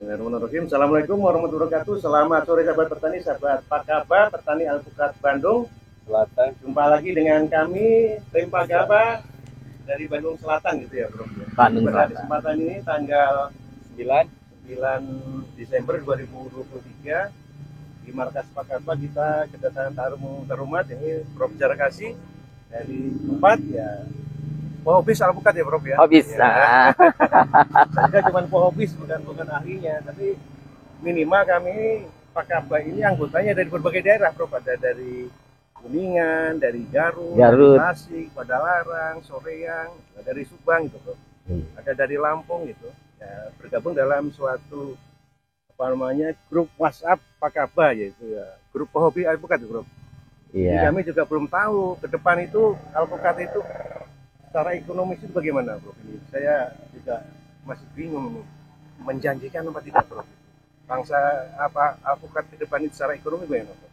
Bismillahirrahmanirrahim. Assalamualaikum warahmatullahi wabarakatuh. Selamat sore sahabat petani, sahabat Pakaba, petani alpukat Bandung Selatan. Jumpa lagi dengan kami tim Pakaba dari Bandung Selatan gitu ya, Bro. Bandung Pada Selatan. kesempatan ini tanggal 9 Desember 2023 di markas Pakaba kita kedatangan tamu terhormat ini Prof. Jarakasi dari tempat ya pohobis alpukat ya, Prof ya. Oh bisa. Ya. Saya cuma pohobis bukan ahlinya, tapi minimal kami Pakaba ini anggotanya dari berbagai daerah, Prof. Ada dari Kuningan, dari Garut, Garut. dari Tasik, Padalarang, Soreang, dari Subang gitu, Prof. Ada dari Lampung gitu. Ya, bergabung dalam suatu apa namanya grup WhatsApp Pakaba yaitu ya grup hobi alpukat, Prof. Jadi Iya. kami juga belum tahu ke depan itu alpukat itu secara ekonomis itu bagaimana, Bro? Ini saya juga masih bingung nih. Menjanjikan apa tidak, Bro? Bangsa apa alpukat ke depan itu secara ekonomi bagaimana, Bro?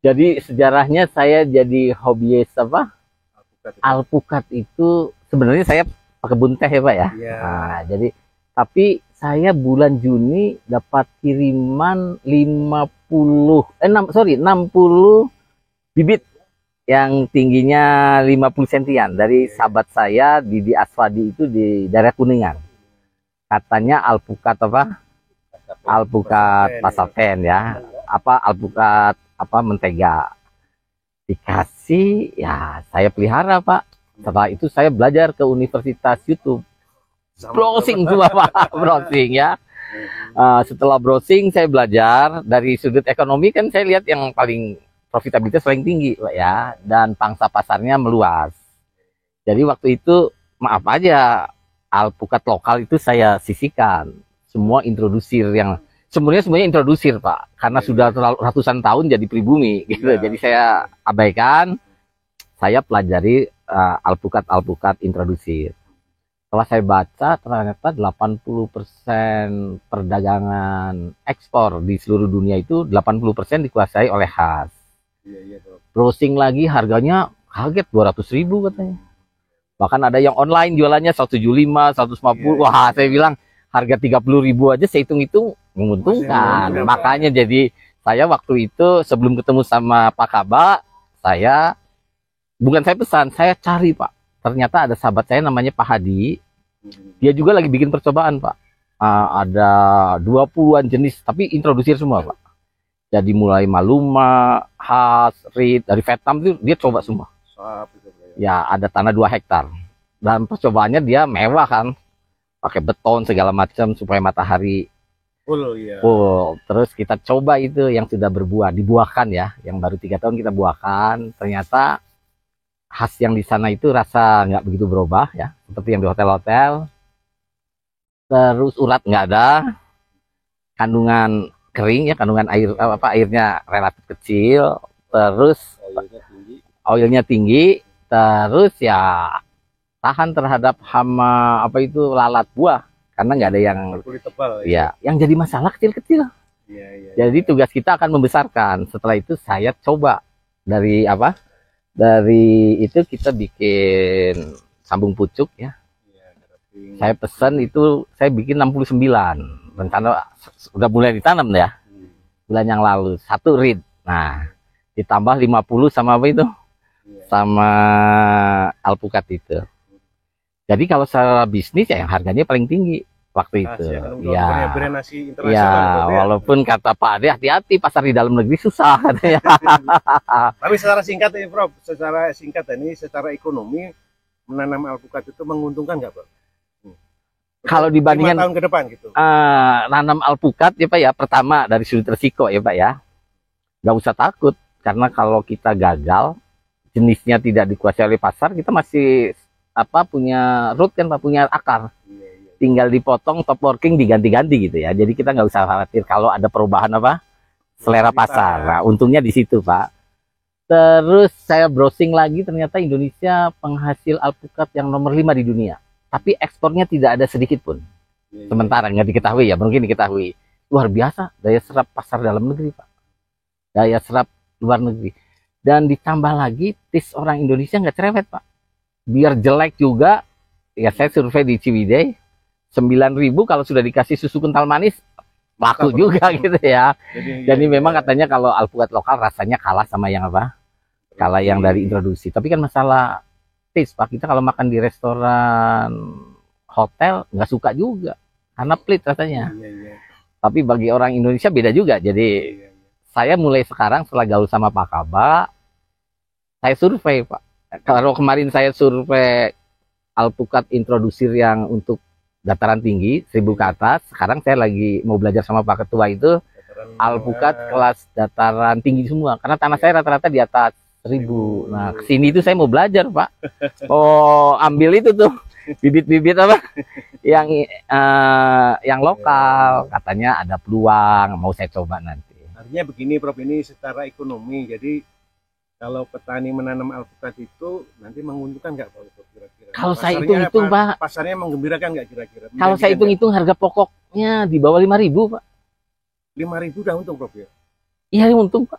Jadi sejarahnya saya jadi hobiis apa? Alpukat itu. Alpukat itu sebenarnya saya pekebun teh ya Pak ya. Iya. Nah, jadi tapi saya bulan Juni dapat kiriman 60 bibit yang tingginya 50 sentian dari sahabat saya Didi Aswadi itu di daerah Kuningan. Katanya alpukat apa? Alpukat pasapen ya. Apa alpukat apa mentega. Dikasih ya saya pelihara Pak. Setelah itu saya belajar ke Universitas YouTube. Browsing tuh Pak, browsing ya. Setelah browsing saya belajar dari sudut ekonomi kan saya lihat yang paling profitabilitas paling tinggi Pak ya, dan pangsa pasarnya meluas. Jadi waktu itu maaf aja alpukat lokal itu saya sisihkan. Semua introdusir yang semuanya introdusir Pak, karena sudah ratusan tahun jadi pribumi gitu. Jadi saya abaikan, saya pelajari alpukat introdusir. Setelah saya baca ternyata 80% perdagangan ekspor di seluruh dunia itu 80% dikuasai oleh khas. Browsing lagi harganya kaget 200.000 katanya. Bahkan ada yang online jualannya 175, 150. Wah, saya bilang harga 30.000 aja saya hitung-hitung menguntungkan. Makanya jadi saya waktu itu sebelum ketemu sama Pak Kaba, saya pesan, saya cari Pak. Ternyata ada sahabat saya namanya Pak Hadi. Dia juga lagi bikin percobaan Pak. Ada 20-an jenis tapi introdusir semua Pak. Jadi mulai Maluma, Khas, Reed, dari Vietnam itu dia coba semua. Ya ada tanah 2 hektar. Dan percobaannya dia mewah kan. Pakai beton segala macam supaya matahari full ya. Terus kita coba itu yang sudah berbuah, dibuahkan ya. Yang baru 3 tahun kita buahkan. Ternyata khas yang di sana itu rasa nggak begitu berubah ya. Seperti yang di hotel-hotel. Terus urat nggak ada. Kandungan kering ya, kandungan airnya relatif kecil, terus oilnya tinggi, terus ya tahan terhadap hama lalat buah karena nggak ada yang kulit tebal ya. Yang jadi masalah kecil-kecil. Jadi tugas kita akan membesarkan. Setelah itu saya coba dari itu kita bikin sambung pucuk ya. Saya pesan itu saya bikin 69. Rencana udah mulai ditanam ya bulan yang lalu 1 reed. Nah ditambah 50 sama sama alpukat itu. Jadi kalau secara bisnis ya yang harganya paling tinggi waktu itu ya. Walaupun kata Pak Ade hati-hati pasar di dalam negeri susah katanya. Tapi secara singkat ya Prof, secara ekonomi menanam alpukat itu menguntungkan nggak Prof? Kalau dibandingkan 5 tahun ke depan gitu. Nanam alpukat ya Pak ya, pertama dari sudut resiko ya Pak ya, nggak usah takut karena kalau kita gagal jenisnya tidak dikuasai oleh pasar, kita masih punya root kan Pak, punya akar, tinggal dipotong top working diganti-ganti gitu ya. Jadi kita nggak usah khawatir kalau ada perubahan selera pasar. Nah, untungnya di situ Pak. Terus saya browsing lagi, ternyata Indonesia penghasil alpukat yang nomor 5 di dunia. Tapi ekspornya tidak ada sedikit pun. Sementara nggak diketahui ya, mungkin diketahui. Luar biasa daya serap pasar dalam negeri Pak. Daya serap luar negeri. Dan ditambah lagi tis orang Indonesia nggak cerewet Pak. Biar jelek juga, ya saya survei di Ciwidey, 9.000 kalau sudah dikasih susu kental manis laku juga gitu ya. Jadi memang katanya kalau alpukat lokal rasanya kalah sama yang apa? Kalah yang dari introduksi. Tapi kan masalah taste Pak, kita kalau makan di restoran hotel nggak suka juga karena pelit rasanya. Tapi bagi orang Indonesia beda juga. Jadi saya mulai sekarang setelah gaul sama Pak Kaba, saya survei Pak. Kalau kemarin saya survei alpukat introdusir yang untuk dataran tinggi 1000 ke atas, sekarang saya lagi mau belajar sama Pak Ketua itu alpukat kelas dataran tinggi semua, karena tanah saya rata-rata di atas 1000. Nah kesini itu saya mau belajar Pak, oh ambil itu tuh bibit-bibit apa yang lokal, katanya ada peluang, mau saya coba nanti. Artinya begini Prof, ini secara ekonomi, jadi kalau petani menanam alpukat itu nanti menguntungkan nggak Pak kira-kira? Kalau saya hitung-hitung Pak, pasarnya menggembirakan nggak kira-kira? Kalau saya hitung-hitung harga pokoknya di bawah 5.000 Pak. 5.000 udah untung Prof ya? Iya untung Pak.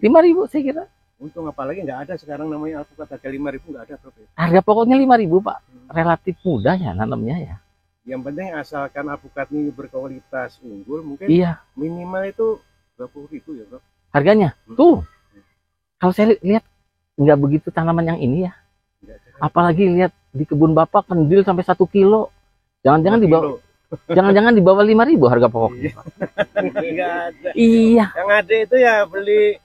5.000 saya kira. Untung, apalagi nggak ada sekarang namanya alpukat harga 5.000, nggak ada Prof ya? Harga pokoknya 5.000 Pak. Relatif mudah ya nanamnya ya. Yang penting asalkan alpukat ini berkualitas unggul, mungkin minimal itu 20.000 ya Prof. Harganya tuh. Kalau saya lihat nggak begitu tanaman yang ini ya. Apalagi lihat di kebun Bapak kendil sampai 1 kilo. Jangan-jangan di bawah jangan-jangan di bawah 5.000 harga pokoknya. Nggak ada. Iya. Yang ada itu ya beli.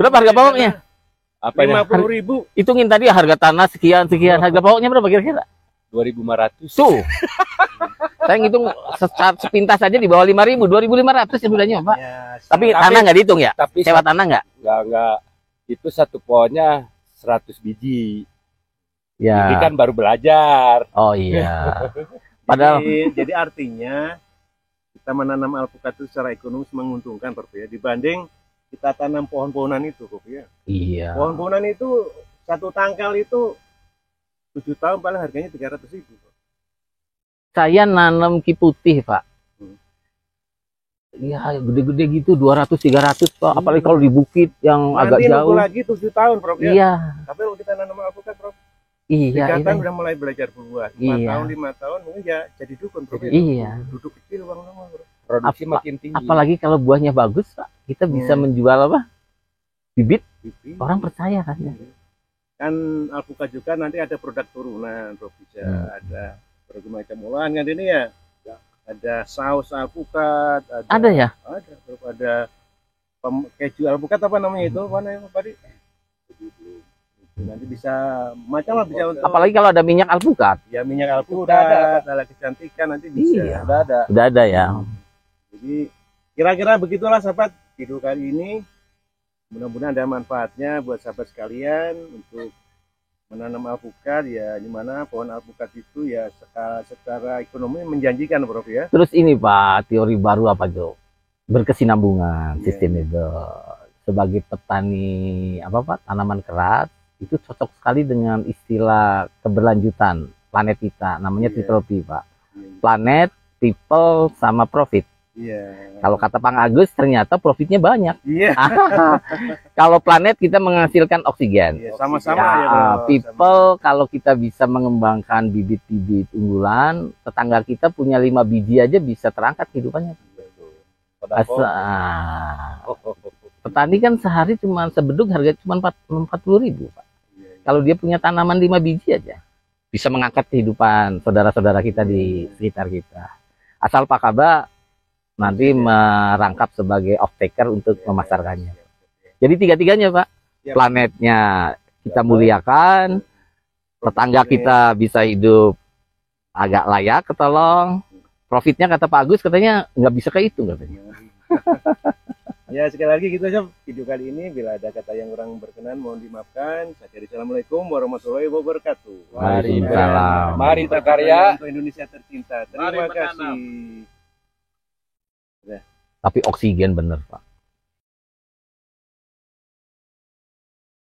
Berapa harga pokoknya? 50.000. Hitungin tadi harga tanah sekian. Harga pokoknya berapa kira-kira? 2.500. Tuh. Saya ngitung sepintas saja di bawah 5.000, 2.500 sebenarnya Pak. Ya, tapi tanah nggak dihitung ya? Tapi sewa tanah nggak? Nggak. Itu satu pohonnya 100 biji. Ya. Ini kan baru belajar. Oh iya. Padahal jadi artinya kita menanam alpukat itu secara ekonomis menguntungkan Prof ya, dibanding kita tanam pohon-pohonan itu Prof ya. Iya. Pohon-pohonan itu satu tangkal itu 7 tahun paling harganya 300.000. Saya nanam ki putih Pak. Ya gede-gede gitu 200-300 Pak. Apalagi kalau di bukit yang agak jauh. Lagi 7 tahun Prof ya. Iya. Tapi kalau kita nanam alpukat Prof, iya. 3 tahun udah mulai belajar buah. 5 tahun, 5 tahun mungkin ya jadi dukun Prof. Iya. Duduk kecil lama-lama Prof. Produksi makin tinggi. Apalagi kalau buahnya bagus Pak, kita bisa menjual apa? Bibit. Orang percaya kan ya. Kan alpukat juga nanti ada produk turunan Prof, bisa ada berbagai macam olahan kan ini ya. Ada saus alpukat, ada ya? Ada, Prof. Ada keju alpukat apa namanya itu? Mana yang tadi? Nanti bisa macam lah, bisa untuk, apalagi kalau ada minyak alpukat. Ya minyak alpukat, ada kecantikan nanti bisa. Iya. Udah ada ya. Jadi kira-kira begitulah sahabat video kali ini. Mudah-mudahan ada manfaatnya buat sahabat sekalian untuk menanam alpukat ya, dimana pohon alpukat itu ya secara ekonomi menjanjikan Prof ya. Terus ini Pak, teori baru apa Jo? Berkesinambungan sustainable. Sebagai petani apa Pak, tanaman kerat itu cocok sekali dengan istilah keberlanjutan planet kita, namanya triple P Pak. Planet, people, sama profit. Kalau kata Bang Agus ternyata profitnya banyak. Kalau planet kita menghasilkan oksigen. Sama-sama ya, ya. People kalau kita bisa mengembangkan bibit-bibit unggulan, tetangga kita punya 5 biji aja bisa terangkat kehidupannya. Petani kan sehari cuma sebeduk harga cuma 40.000 Pak. Kalau dia punya tanaman 5 biji aja bisa mengangkat kehidupan saudara-saudara kita di sekitar kita. Asal Pak Kaba nanti merangkap sebagai off-taker untuk memasarkannya. Jadi tiga-tiganya Pak. Planetnya kita muliakan, tetangga kita bisa hidup agak layak, ketolong. Profitnya kata Pak Agus katanya nggak bisa kehitung katanya. Ya sekali lagi gitu aja video kali ini. Bila ada kata yang kurang berkenan mohon dimaafkan. Assalamualaikum warahmatullahi wabarakatuh. Waalaikumsalam. Mari berkarya untuk Indonesia tercinta. Terima kasih. Tapi oksigen bener Pak.